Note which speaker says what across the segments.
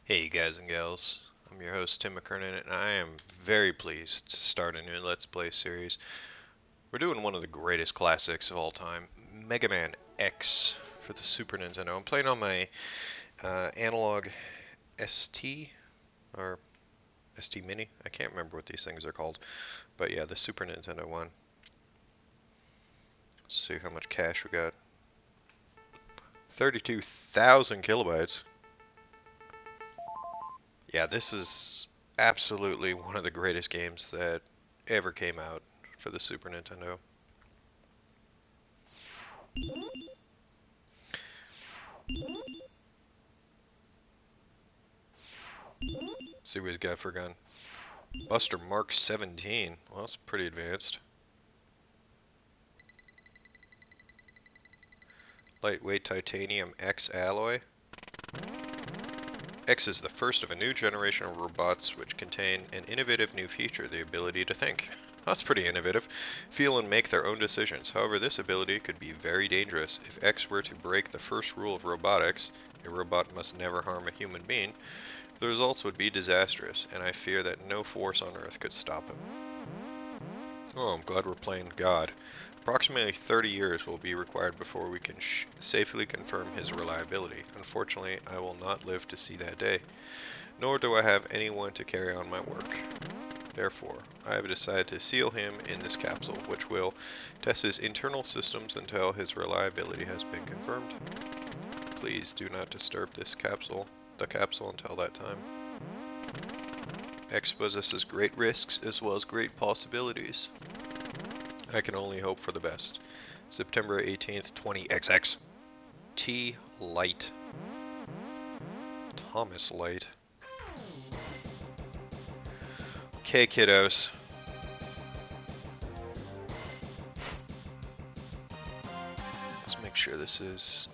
Speaker 1: Hey guys and gals, I'm your host Tim McKernan and I am very pleased to start a new Let's Play series. We're doing one of the greatest classics of all time, Mega Man X for the Super Nintendo. I'm playing on my analog ST, or ST Mini, I can't remember what these things are called, but yeah, the Super Nintendo one. Let's see how much cache we got. 32,000 kilobytes. Yeah, this is absolutely one of the greatest games that ever came out for the Super Nintendo. See what he's got for a gun. Buster Mark 17. Well, that's pretty advanced. Lightweight titanium X alloy. X is the first of a new generation of robots which contain an innovative new feature, the ability to think. That's pretty innovative. Feel and make their own decisions. However, this ability could be very dangerous. If X were to break the first rule of robotics, a robot must never harm a human being, the results would be disastrous, and I fear that no force on Earth could stop him. Oh, I'm glad we're playing God. Approximately 30 years will be required before we can safely confirm his reliability. Unfortunately, I will not live to see that day, nor do I have anyone to carry on my work. Therefore, I have decided to seal him in this capsule, which will test his internal systems until his reliability has been confirmed. Please do not disturb the capsule until that time. X possesses great risks as well as great possibilities. I can only hope for the best. September 18th, 20XX. T. Light. Thomas Light. Okay, kiddos. Let's make sure this is...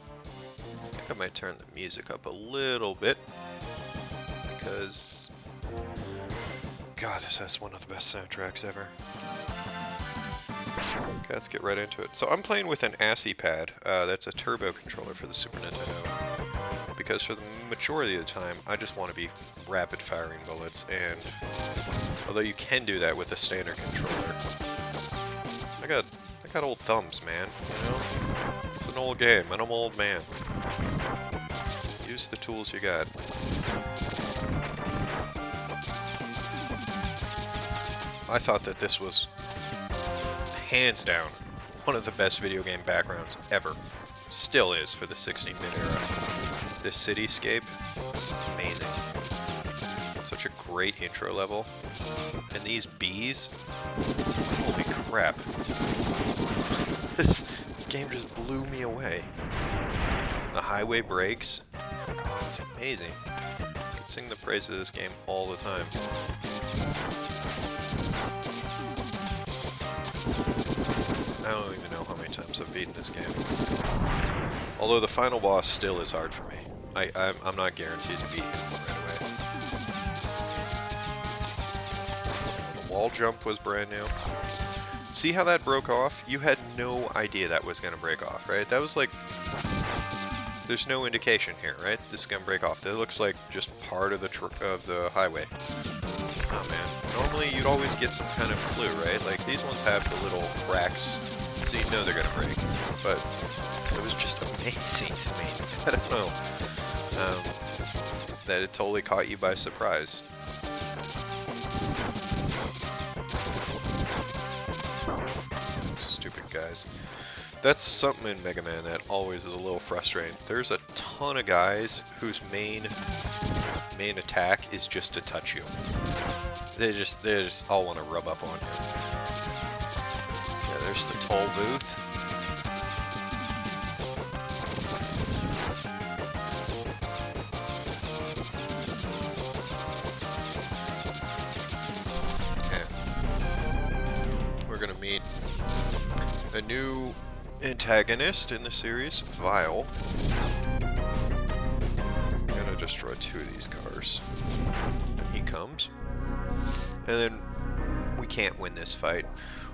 Speaker 1: I think I might turn the music up a little bit, because... God, this has one of the best soundtracks ever. Okay, let's get right into it. So I'm playing with an ASCII pad. That's a turbo controller for the Super Nintendo. Because for the majority of the time, I just want to be rapid firing bullets, and although you can do that with a standard controller, I got old thumbs, man. You know, it's an old game, and I'm an old man. Use the tools you got. I thought that this was hands down one of the best video game backgrounds ever. Still is for the 16-bit era. This cityscape, amazing. Such a great intro level. And these bees, holy crap. This game just blew me away. The highway brakes, oh, it's amazing. I can sing the praises of this game all the time. I don't even know how many times I've beaten this game. Although the final boss still is hard for me. I'm not guaranteed to beat him right away. The wall jump was brand new. See how that broke off? You had no idea that was going to break off, right? That was like... There's no indication here, right? This is going to break off. That looks like just part of the highway. Oh man. Normally you'd always get some kind of clue, right? Like these ones have the little cracks, so you know they're gonna break. But it was just amazing to me. I don't know. That it totally caught you by surprise. Stupid guys. That's something in Mega Man that always is a little frustrating. There's a ton of guys whose main attack is just to touch you. They just all want to rub up on you. Yeah, there's the toll booth. Okay. We're gonna meet a new antagonist in the series, Vile. I'm gonna destroy 2 of these cars. He comes. And then we can't win this fight.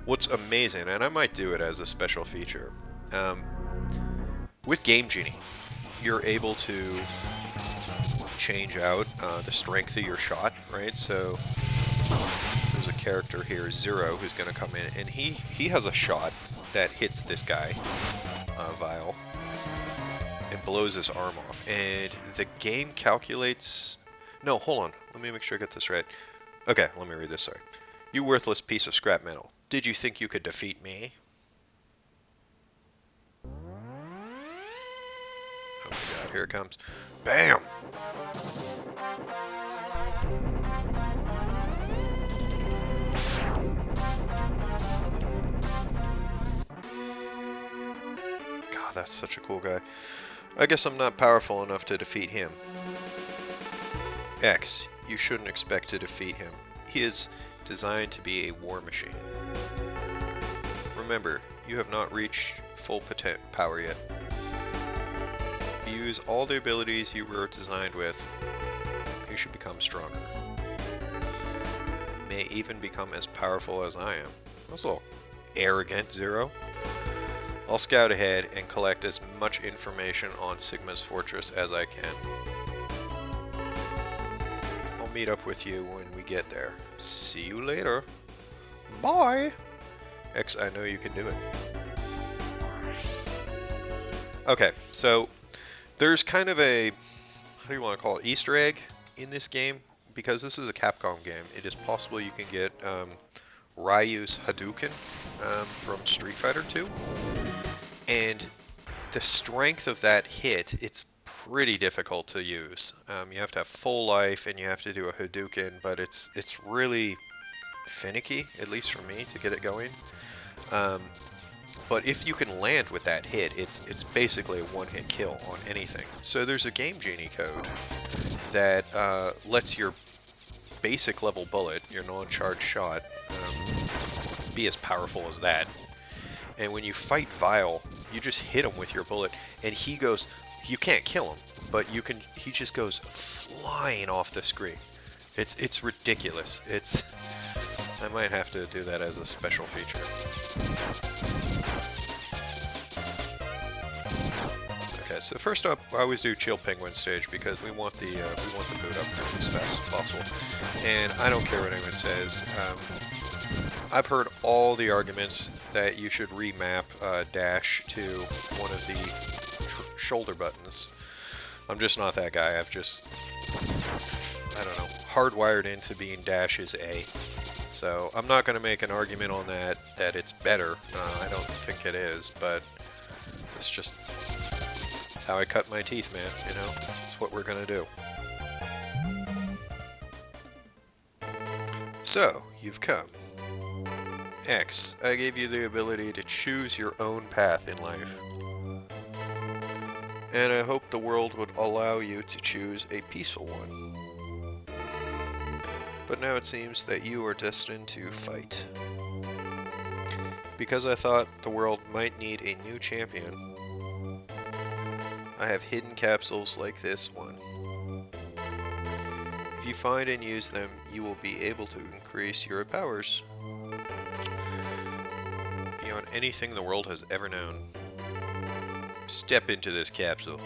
Speaker 1: What's amazing, and I might do it as a special feature, with Game Genie, you're able to change out the strength of your shot, right? So there's a character here, Zero, who's going to come in, and he has a shot that hits this guy, Vile, and blows his arm off. And the game calculates... No, hold on. Let me make sure I get this right. Okay, let me read this, sorry. You worthless piece of scrap metal. Did you think you could defeat me? Oh my god, here it comes. Bam! God, that's such a cool guy. I guess I'm not powerful enough to defeat him. X, you shouldn't expect to defeat him. He is designed to be a war machine. Remember, you have not reached full power yet. If you use all the abilities you were designed with, you should become stronger. You may even become as powerful as I am. That's a little arrogant, Zero. I'll scout ahead and collect as much information on Sigma's fortress as I can. I'll meet up with you when we get there. See you later. Bye! X, I know you can do it. Okay, so there's kind of a, how do you want to call it, Easter egg in this game. Because this is a Capcom game, it is possible you can get Ryu's Hadouken from Street Fighter 2. And the strength of that hit, it's pretty difficult to use. You have to have full life and you have to do a Hadouken, but it's really finicky, at least for me, to get it going. But if you can land with that hit, it's basically a one-hit kill on anything. So there's a Game Genie code that lets your basic level bullet, your non-charged shot, be as powerful as that. And when you fight Vile, you just hit him with your bullet, and he goes, you can't kill him, but you can, he just goes flying off the screen. It's ridiculous. I might have to do that as a special feature. Okay, so first up, I always do Chill Penguin stage because we want the boot up as fast as possible. And I don't care what anyone says. I've heard all the arguments that you should remap dash to one of the shoulder buttons. I'm just not that guy. I've just, I don't know, hardwired into being dash is A. So I'm not going to make an argument on that it's better. I don't think it is, but it's just, it's how I cut my teeth, man. You know, it's what we're going to do. So, you've come. X, I gave you the ability to choose your own path in life. And I hope the world would allow you to choose a peaceful one. But now it seems that you are destined to fight. Because I thought the world might need a new champion, I have hidden capsules like this one. If you find and use them, you will be able to increase your powers beyond anything the world has ever known. Step into this capsule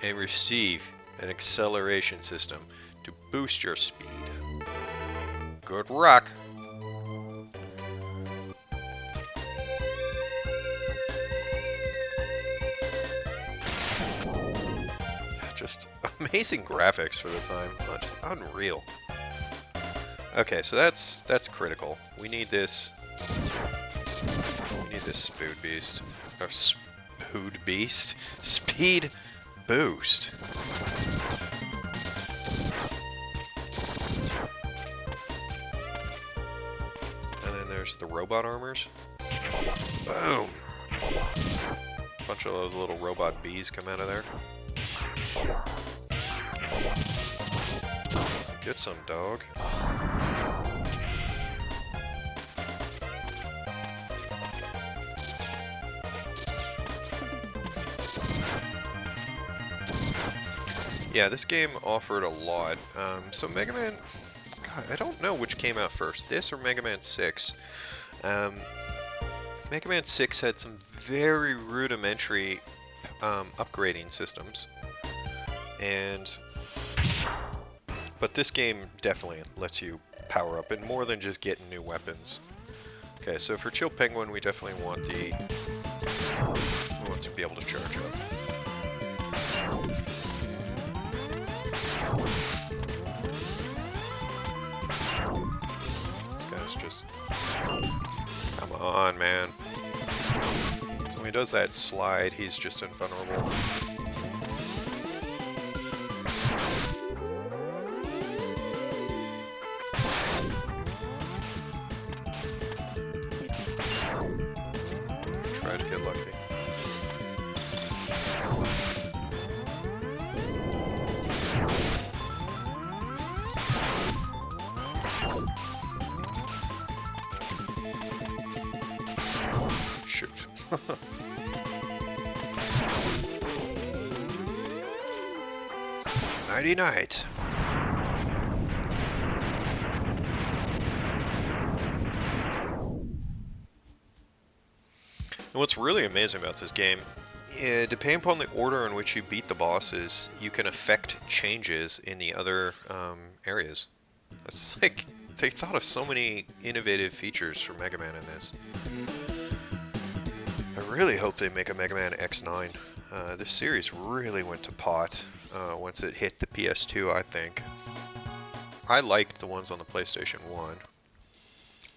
Speaker 1: and receive an acceleration system to boost your speed. Good rock! Just amazing graphics for the time. Oh, just unreal. Okay, so that's critical. We need this. We need this Spood Beast. Or Spood Beast? Speed Boost. And then there's the robot armors. Boom! Bunch of those little robot bees come out of there. Get some, dog. Yeah, this game offered a lot. So Mega Man, God, I don't know which came out first, this or Mega Man 6. Mega Man 6 had some very rudimentary upgrading systems. and but this game definitely lets you power up, and more than just getting new weapons. Okay, so for Chill Penguin, we definitely want we want to be able to charge up. This guy's just, come on, man. So when he does that slide, he's just invulnerable. Try to get lucky. Shoot. Nighty night. And what's really amazing about this game, depending upon the order in which you beat the bosses, you can affect changes in the other areas. It's like, they thought of so many innovative features for Mega Man in this. I really hope they make a Mega Man X9. This series really went to pot once it hit the PS2, I think. I liked the ones on the PlayStation 1,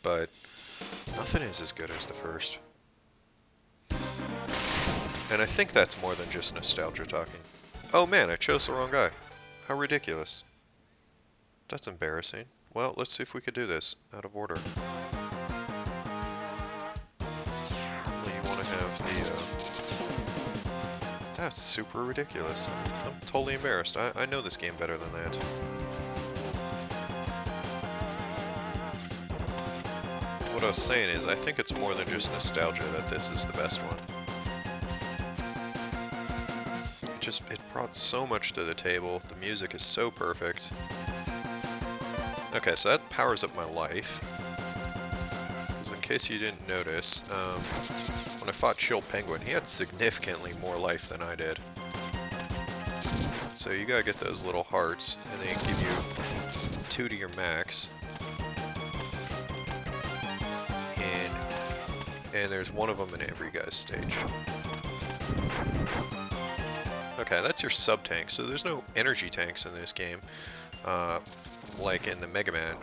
Speaker 1: but nothing is as good as the first. And I think that's more than just nostalgia talking. Oh man, I chose the wrong guy. How ridiculous. That's embarrassing. Well, let's see if we could do this out of order. You want to have the... That's super ridiculous. I'm totally embarrassed. I know this game better than that. What I was saying is, I think it's more than just nostalgia that this is the best one. It brought so much to the table. The music is so perfect. Okay, so that powers up my life. Because in case you didn't notice, when I fought Chill Penguin, he had significantly more life than I did. So you gotta get those little hearts, and they give you 2 to your max. And there's one of them in every guy's stage. Okay, that's your sub-tank, so there's no energy tanks in this game, like in the Mega Man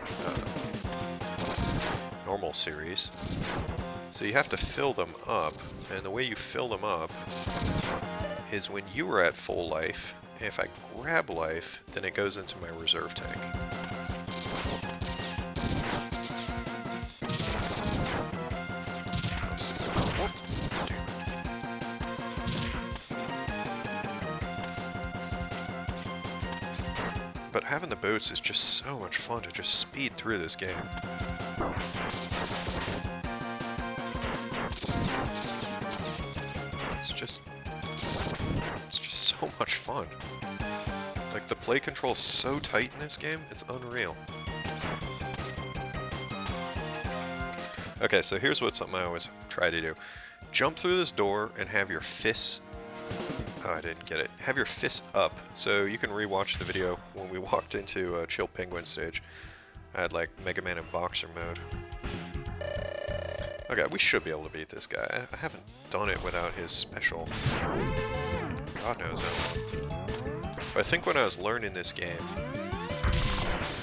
Speaker 1: normal series. So you have to fill them up, and the way you fill them up is when you are at full life, and if I grab life, then it goes into my reserve tank. But having the boats is just so much fun to just speed through this game. It's just so much fun. Like, the play control is so tight in this game, it's unreal. Okay, so here's something I always try to do. Jump through this door and have your fists... Oh, I didn't get it. Have your fists up, so you can rewatch the video when we walked into Chill Penguin stage. I had like Mega Man in boxer mode. Okay, we should be able to beat this guy. I haven't done it without his special. God knows how long. But I think when I was learning this game,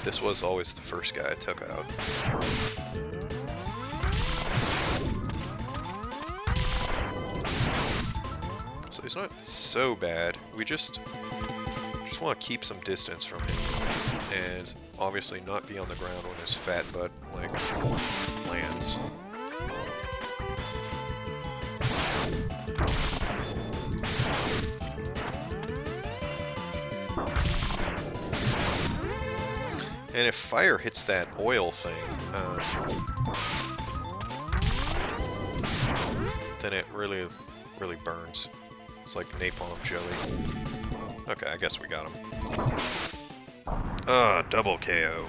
Speaker 1: this was always the first guy I took out. So he's not so bad. We just want to keep some distance from him, and obviously not be on the ground when his fat butt like lands. And if fire hits that oil thing, then it really burns. It's like napalm jelly. Okay, I guess we got him. Double KO.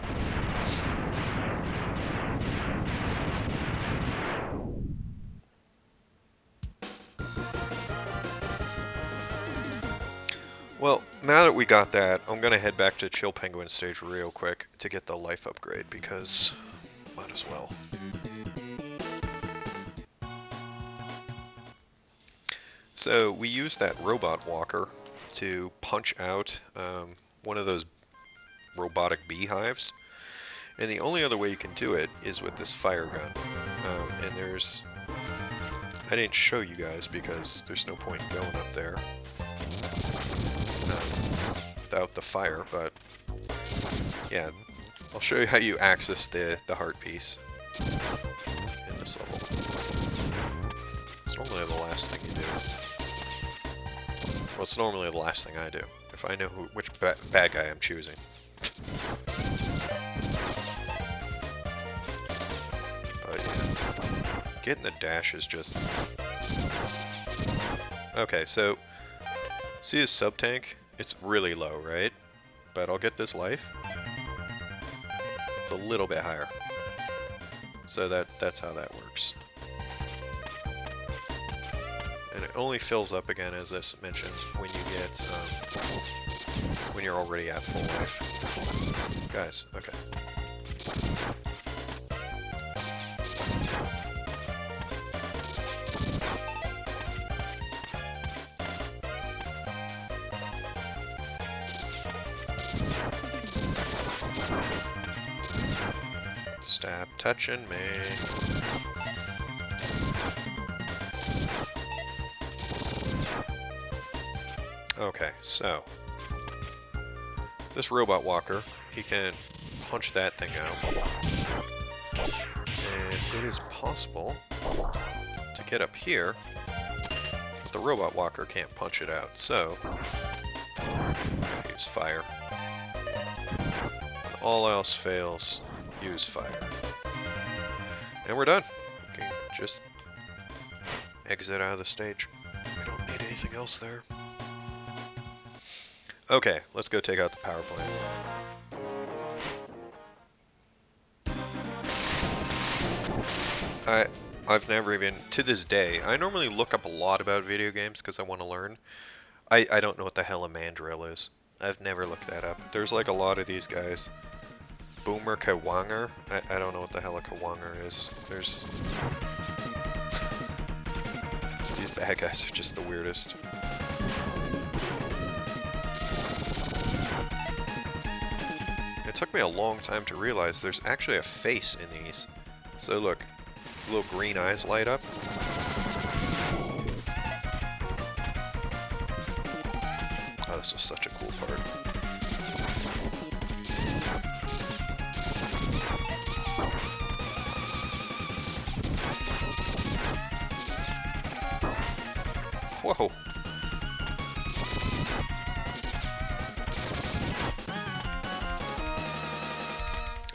Speaker 1: Well, Now that we got that, I'm gonna head back to Chill Penguin stage real quick to get the life upgrade because might as well. So we used that robot walker to punch out one of those robotic beehives, and the only other way you can do it is with this fire gun. And I didn't show you guys because there's no point in going up there without the fire, but yeah, I'll show you how you access the heart piece in this level. It's normally the last thing you do. Well, it's normally the last thing I do, if I know which bad guy I'm choosing. But yeah, getting the dash is just... Okay, so, see his sub-tank? It's really low, right? But I'll get this life. It's a little bit higher. So that's how that works. And it only fills up again, as I mentioned, when you get, when you're already at full life. Guys, okay. Stop touching me. Okay, so this robot walker, he can punch that thing out, and it is possible to get up here, but the robot walker can't punch it out, so use fire. When all else fails, use fire. And we're done. We can just exit out of the stage. We don't need anything else there. Okay, let's go take out the power plant. I've never even, to this day, I normally look up a lot about video games because I want to learn. I don't know what the hell a mandrill is. I've never looked that up. There's like a lot of these guys. Boomer Kawanger? I don't know what the hell a Kawanger is. There's... These bad guys are just the weirdest. It took me a long time to realize there's actually a face in these. So look, little green eyes light up. Oh, this was such a cool part. Whoa!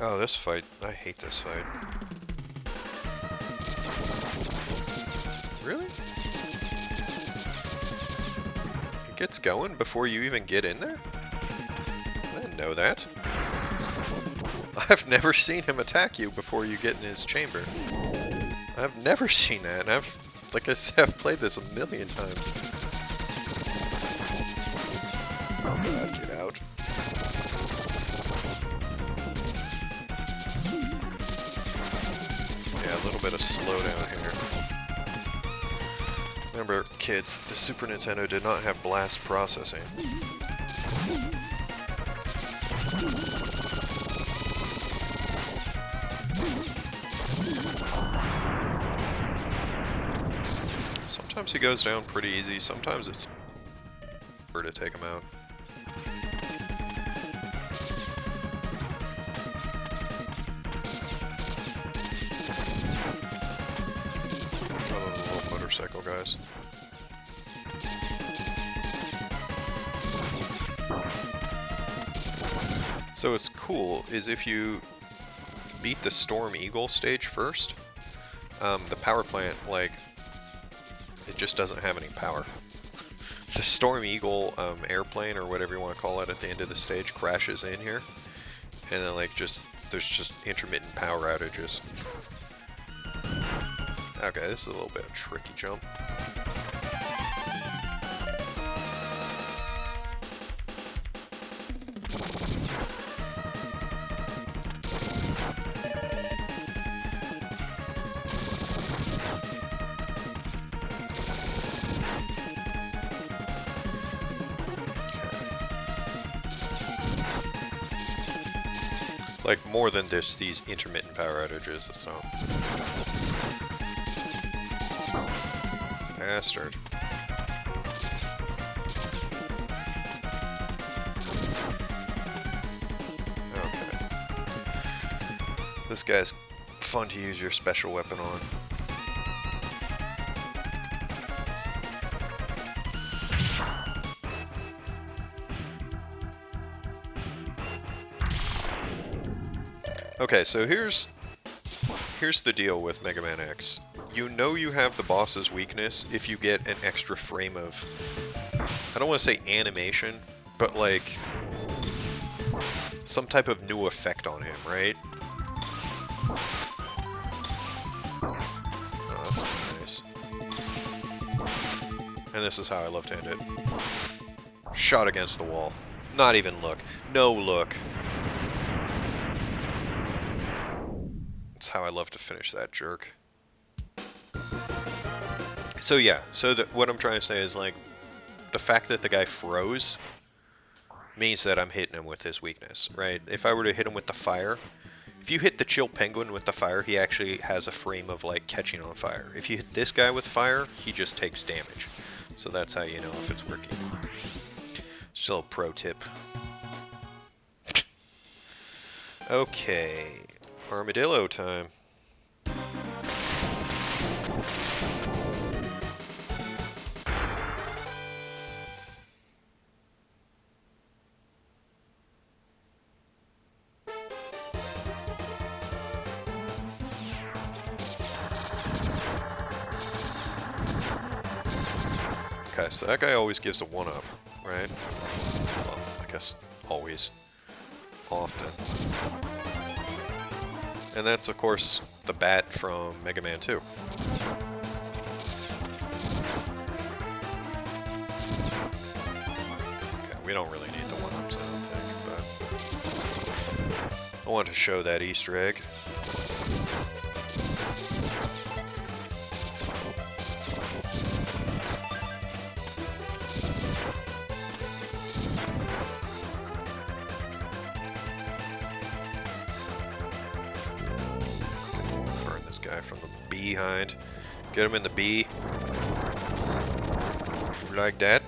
Speaker 1: Oh, this fight. I hate this fight. Really? It gets going before you even get in there? I didn't know that. I've never seen him attack you before you get in his chamber. I've never seen that, and like I said, I've played this a million times. Oh god, get out. Yeah, a little bit of slowdown here. Remember, kids, the Super Nintendo did not have blast processing. Sometimes he goes down pretty easy, sometimes it's hard to take him out. Little motorcycle guys. So what's cool is if you beat the Storm Eagle stage first, the power plant, like, it just doesn't have any power. The Storm Eagle airplane, or whatever you want to call it, at the end of the stage crashes in here, and then like there's just intermittent power outages. Okay, this is a little bit of a tricky jump. Like, more than just these intermittent power outages, so... Bastard. Okay. This guy's fun to use your special weapon on. Okay, so here's the deal with Mega Man X. You know you have the boss's weakness if you get an extra frame of, I don't want to say animation, but like some type of new effect on him, right? Oh, that's nice. And this is how I love to end it. Shot against the wall. Not even look. No look. That's how I love to finish that jerk. So yeah, so what I'm trying to say is, like, the fact that the guy froze means that I'm hitting him with his weakness, right? If I were to hit him with the fire, if you hit the chill penguin with the fire, he actually has a frame of, like, catching on fire. If you hit this guy with fire, he just takes damage. So that's how you know if it's working. Still a pro tip. Okay, armadillo time. Okay, so that guy always gives a 1-up, right? Well, I guess always. Often. And that's, of course, the bat from Mega Man 2. Okay, we don't really need the 1-ups, I don't think, but I want to show that Easter egg. From the behind. Get him in the B. Like that.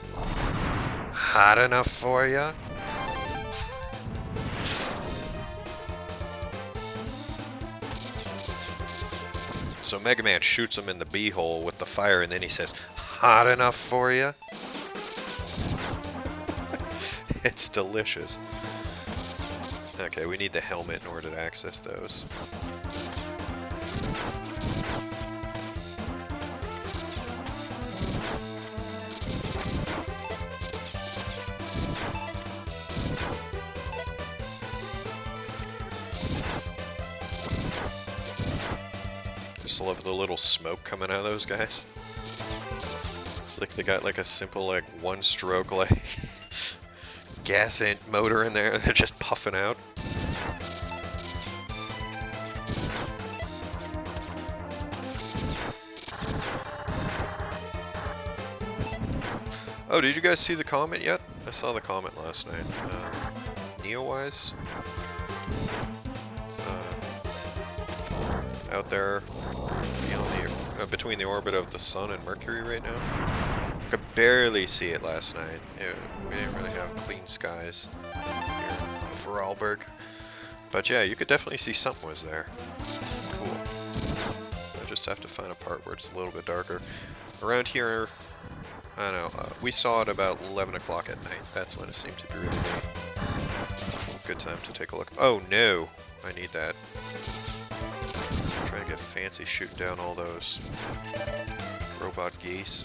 Speaker 1: Hot enough for ya? So Mega Man shoots him in the B hole with the fire, and then he says, "Hot enough for ya?" It's delicious. Okay, we need the helmet in order to access those. Just love the little smoke coming out of those guys. It's like they got like a simple like one stroke like gas motor in there and they're just puffing out. Oh, did you guys see the comment yet? I saw the comment last night. Neowise? It's out there beyond the, between the orbit of the Sun and Mercury right now. I could barely see it last night. We didn't really have clean skies here on Vorarlberg. But yeah, you could definitely see something was there. It's cool. I just have to find a part where it's a little bit darker. Around here, I don't know, we saw it about 11 o'clock at night. That's when it seemed to be really late. Good time to take a look. Oh no! I need that. I'm trying to get fancy shooting down all those robot geese.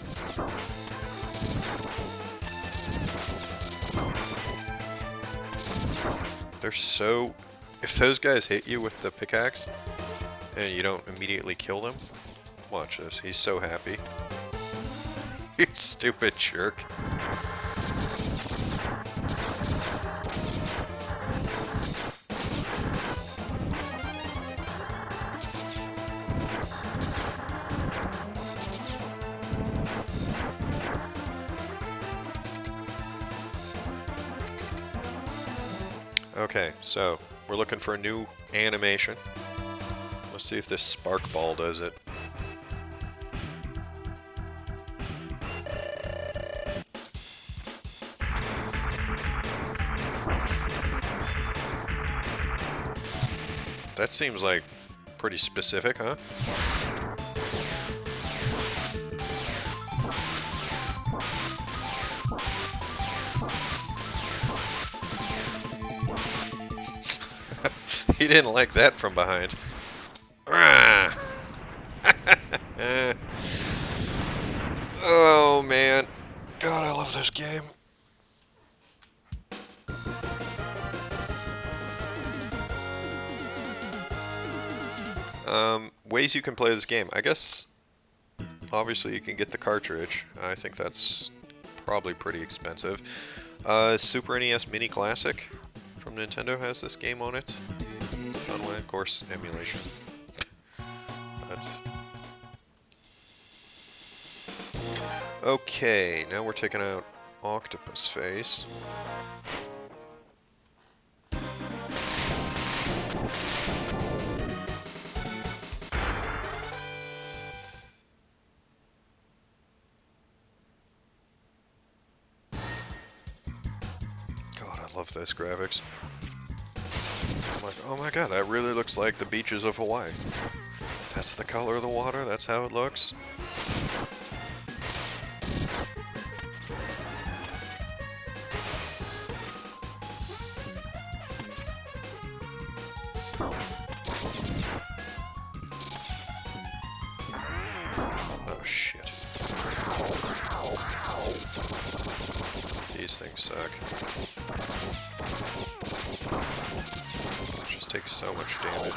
Speaker 1: They're so... If those guys hit you with the pickaxe and you don't immediately kill them, watch this. He's so happy. You stupid jerk. Okay, so We're looking for a new animation. Let's see if this spark ball does it. That seems like pretty specific, huh? He didn't like that from behind. Oh man. God, I love this game. Ways you can play this game. I guess, obviously you can get the cartridge. I think that's probably pretty expensive. Super NES Mini Classic from Nintendo has this game on it. It's a fun way, of course, emulation. But... okay, now we're taking out Octopus Face. God, I love this graphics. I'm like, oh my god, that really looks like the beaches of Hawaii. That's the color of the water, that's how it looks. Oh shit. These things suck. It just takes so much damage.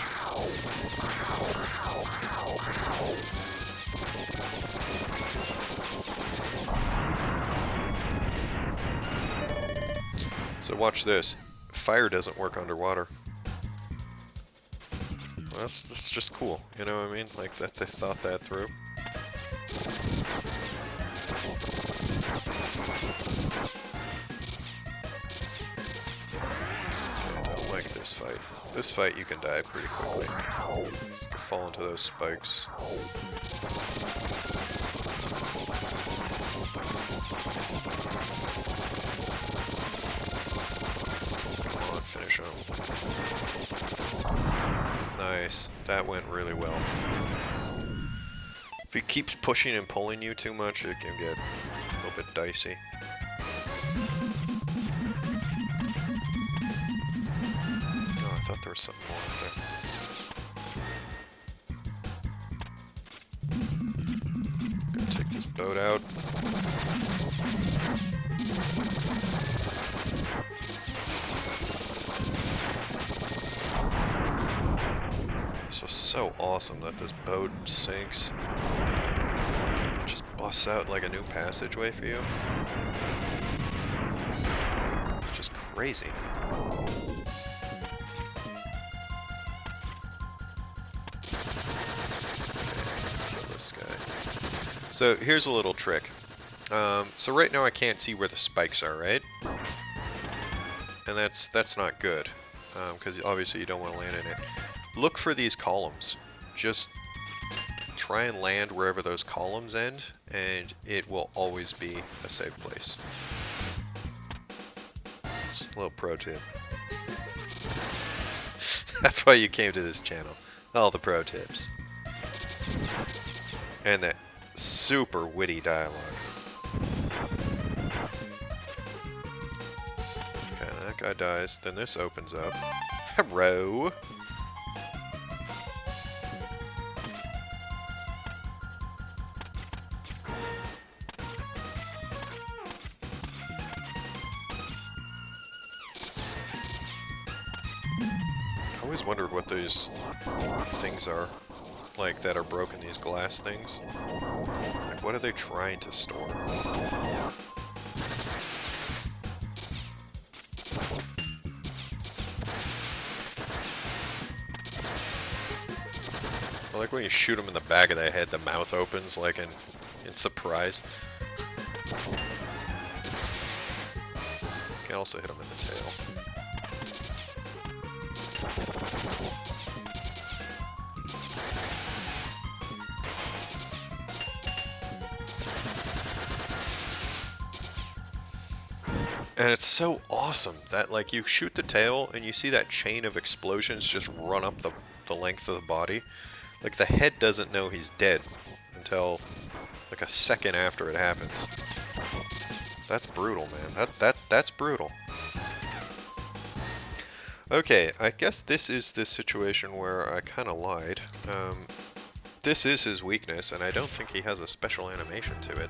Speaker 1: So watch this. Fire doesn't work underwater. Well, that's just cool, you know what I mean? Like that they thought that through. I don't like this fight. This fight you can die pretty quickly. You can fall into those spikes. Come on, finish him. Nice. That went really well. If he keeps pushing and pulling you too much, it can get a little bit dicey. Oh, I thought there was something more up there. Gonna take this boat out. This was so awesome that this boat sinks. It just busts out like a new passageway for you. It's just crazy. Kill this guy. So here's a little trick. So right now I can't see where the spikes are, right? And that's not good, because obviously you don't want to land in it. Look for these columns. Just try and land wherever those columns end, and it will always be a safe place. Just a little pro tip. That's why you came to this channel. All the pro tips. And that super witty dialogue. Okay, that guy dies. Then this opens up. Hello. I always wondered what these things are, like, that are broken, these glass things. Like, what are they trying to store? I like when you shoot them in the back of the head, the mouth opens, like in surprise. You can also hit them in the tail. And it's so awesome that, like, you shoot the tail and you see that chain of explosions just run up the length of the body. Like, the head doesn't know he's dead until, like, a second after it happens. That's brutal, man. That's brutal. Okay, I guess this is the situation where I kind of lied. This is his weakness, and I don't think he has a special animation to it.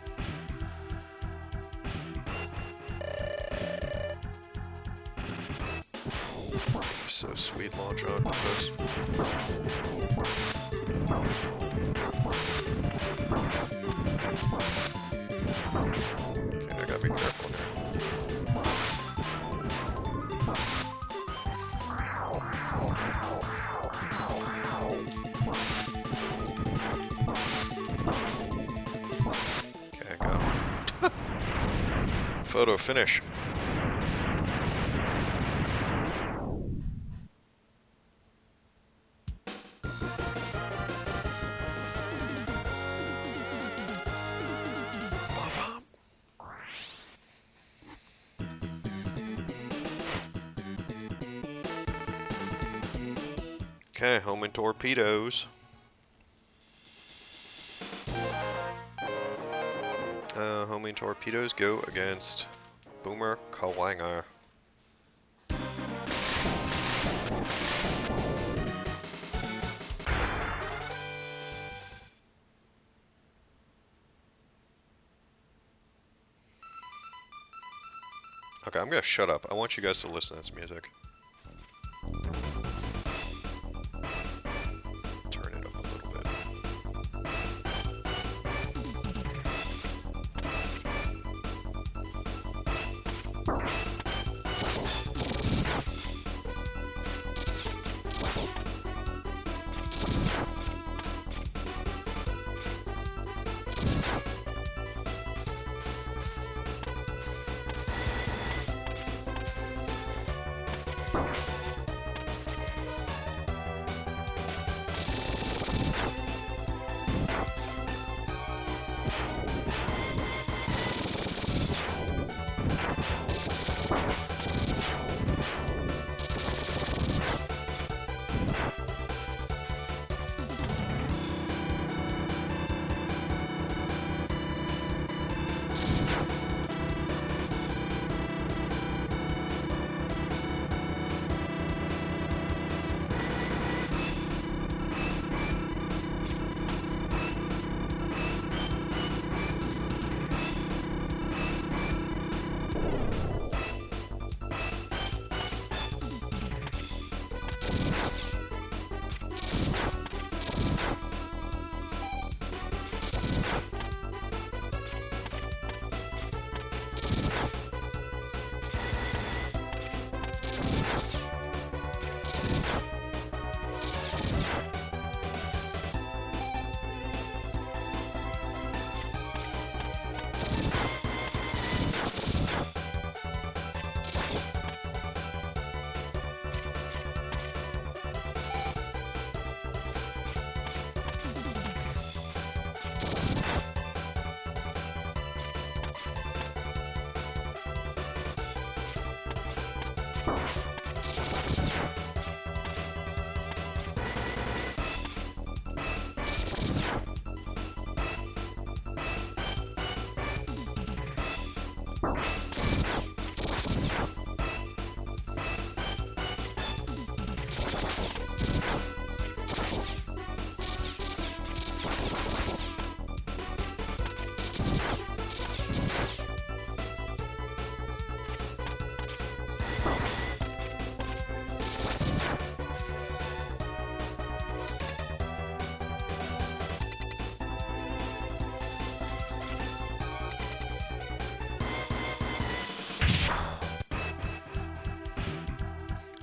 Speaker 1: So sweet, launch octopus. Okay, I gotta be careful here. Okay, I got him. Photo finish. Okay, homing torpedoes. Homing torpedoes go against Boomer Kalanger. Okay, I'm gonna shut up. I want you guys to listen to this music. Turn it up a little bit.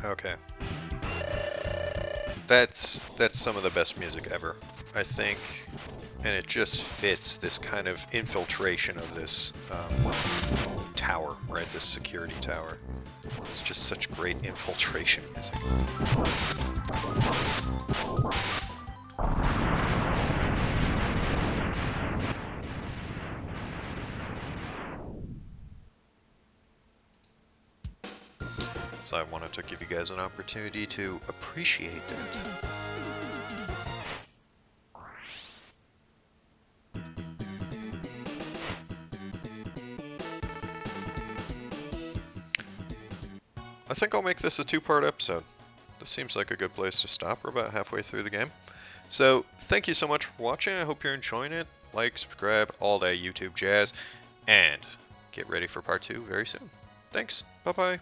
Speaker 1: Okay. That's some of the best music ever. I think And it just fits this kind of infiltration of this tower, right? This security tower. It's just such great infiltration music. So I wanted to give you guys an opportunity to appreciate that. I think I'll make this a two-part episode. This seems like a good place to stop. We're about halfway through the game. So, thank you so much for watching. I hope you're enjoying it. Like, subscribe, all that YouTube jazz. And get ready for part 2 very soon. Thanks. Bye-bye.